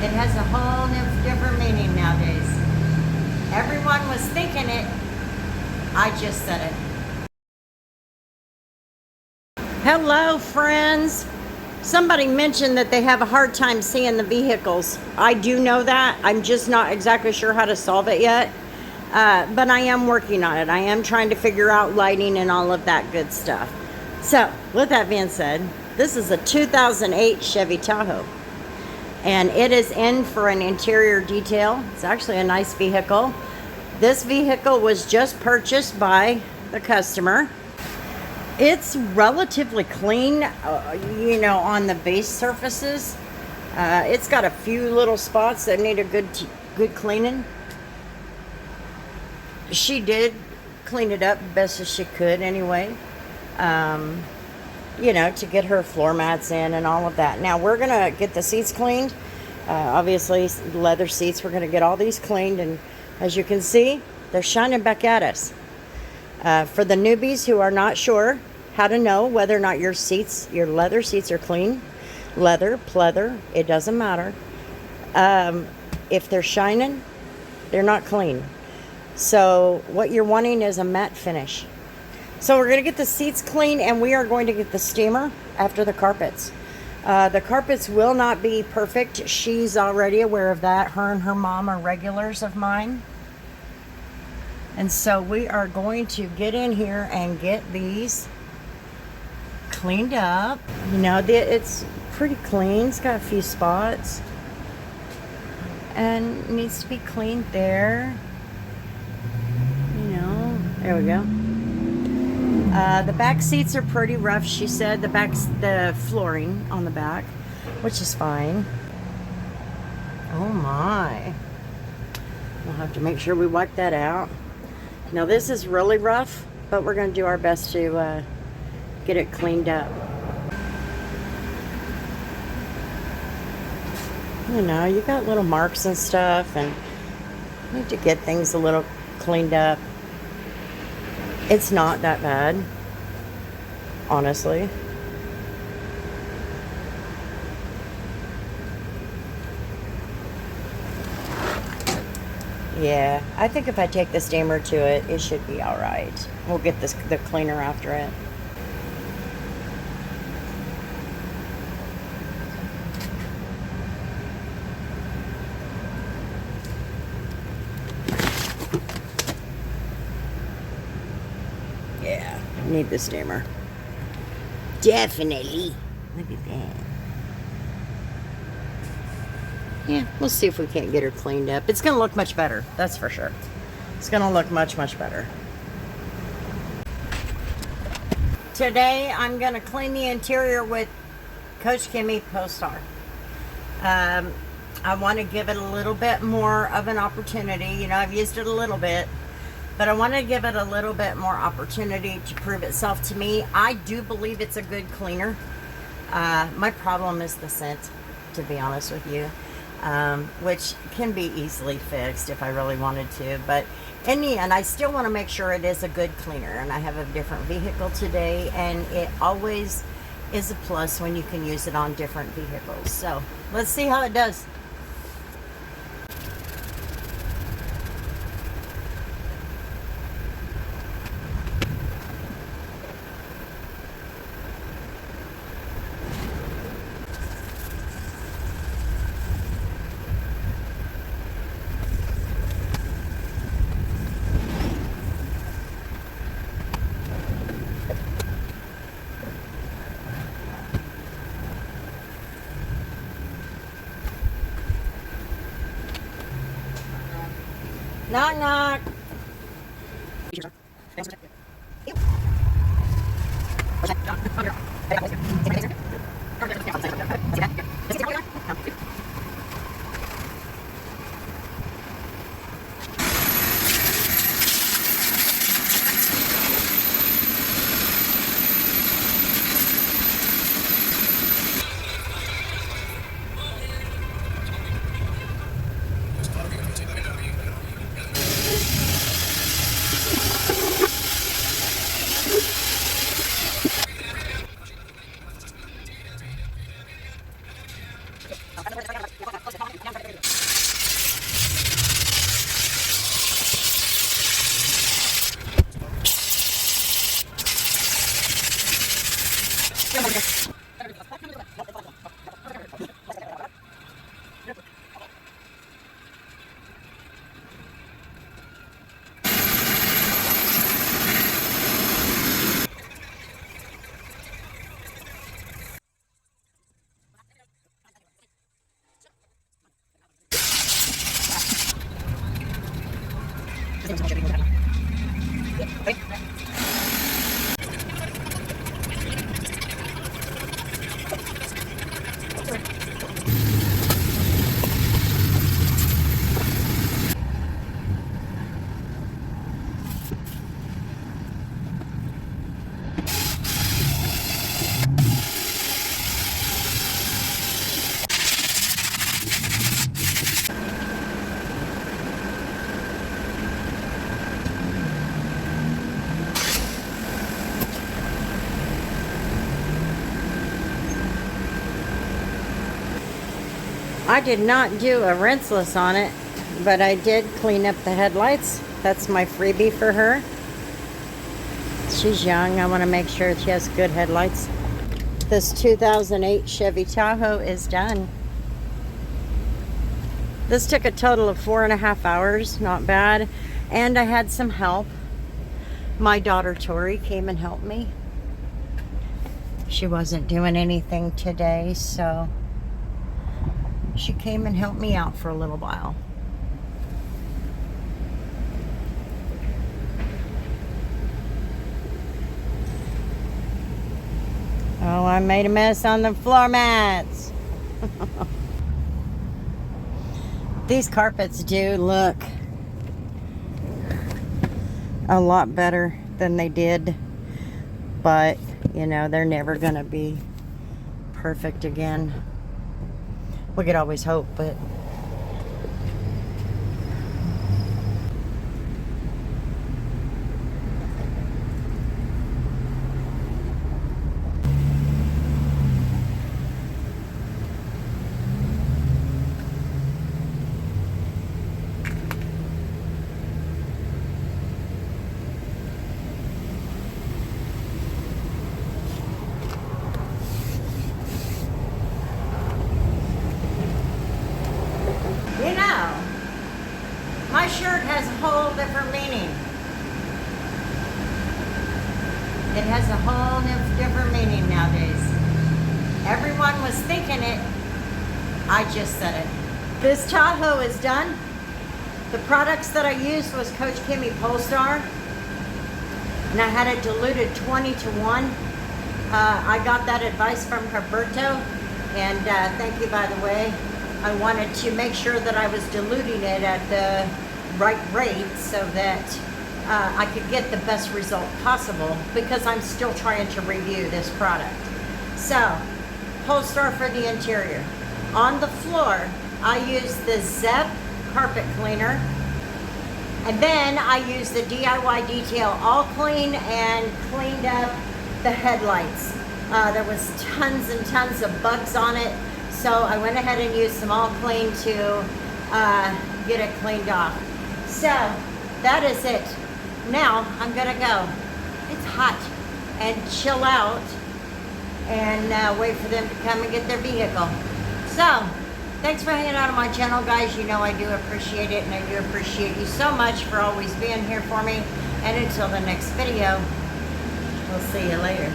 It has a whole different meaning nowadays. Everyone was thinking it. I just said it. Hello, friends. Somebody mentioned that they have a hard time seeing the vehicles. I do know that. I'm just not exactly sure how to solve it yet. But I am working on it. I am trying to figure out lighting and all of that good stuff. So, with that being said, this is a 2008 Chevy Tahoe. And it is in for an interior detail. It's actually a nice vehicle. This vehicle was just purchased by the customer. It's relatively clean, on the base surfaces. It's got a few little spots that need a good cleaning. She did clean it up best as she could anyway, to get her floor mats in and all of that. Now we're going to get the seats cleaned. Obviously, leather seats, we're going to get all these cleaned. And as you can see, they're shining back at us. For the newbies who are not sure how to know whether or not your leather seats are clean, leather, pleather, it doesn't matter. If they're shining, they're not clean. So what you're wanting is a matte finish. So we're going to get the seats clean, and we are going to get the steamer after the carpets. The carpets will not be perfect. She's already aware of that. Her and her mom are regulars of mine. And so we are going to get in here and get these cleaned up. It's pretty clean. It's got a few spots. And needs to be cleaned there. There we go. The back seats are pretty rough, she said. The flooring on the back, which is fine. Oh my. We'll have to make sure we wipe that out. Now this is really rough, but we're going to do our best to get it cleaned up. You got little marks and stuff, and you need to get things a little cleaned up. It's not that bad, honestly. Yeah, I think if I take the steamer to it, it should be all right. We'll get the cleaner after it. Yeah, need the steamer. Definitely. Look at that. Yeah, we'll see if we can't get her cleaned up. It's going to look much better, that's for sure. It's going to look much, much better. Today, I'm going to clean the interior with Coach Kimmy Postar. I want to give it a little bit more of an opportunity. I've used it a little bit, but I want to give it a little bit more opportunity to prove itself to me. I do believe it's a good cleaner. My problem is the scent, to be honest with you. Which can be easily fixed if I really wanted to, but in the end I still want to make sure it is a good cleaner. And I have a different vehicle today, and it always is a plus when you can use it on different vehicles. So let's see how it does. Knock, knock. I did not do a rinseless on it, but I did clean up the headlights. That's my freebie for her. She's young. I want to make sure she has good headlights. This 2008 Chevy Tahoe is done. This took a total of 4.5 hours. Not bad. And I had some help. My daughter Tori came and helped me. She wasn't doing anything today, so she came and helped me out for a little while. Oh, I made a mess on the floor mats. These carpets do look a lot better than they did, but you know, they're never gonna be perfect again. We could always hope, but you know, my shirt has a whole different meaning. It has a whole different meaning nowadays. Everyone was thinking it. I just said it. This Tahoe is done. The products that I used was Coach Kimmy Polestar. And I had it diluted 20-to-1. I got that advice from Roberto. And thank you, by the way. I wanted to make sure that I was diluting it at the right rate so that I could get the best result possible, because I'm still trying to review this product. So, Polestar for the interior. On the floor, I use the Zep carpet cleaner. And then I used the DIY Detail All Clean and cleaned up the headlights. There was tons and tons of bugs on it. So I went ahead and used some All Clean to get it cleaned off. So that is it. Now I'm gonna go. It's hot, and chill out and wait for them to come and get their vehicle. So thanks for hanging out on my channel, guys. You know I do appreciate it, and I do appreciate you so much for always being here for me. And until the next video, we'll see you later.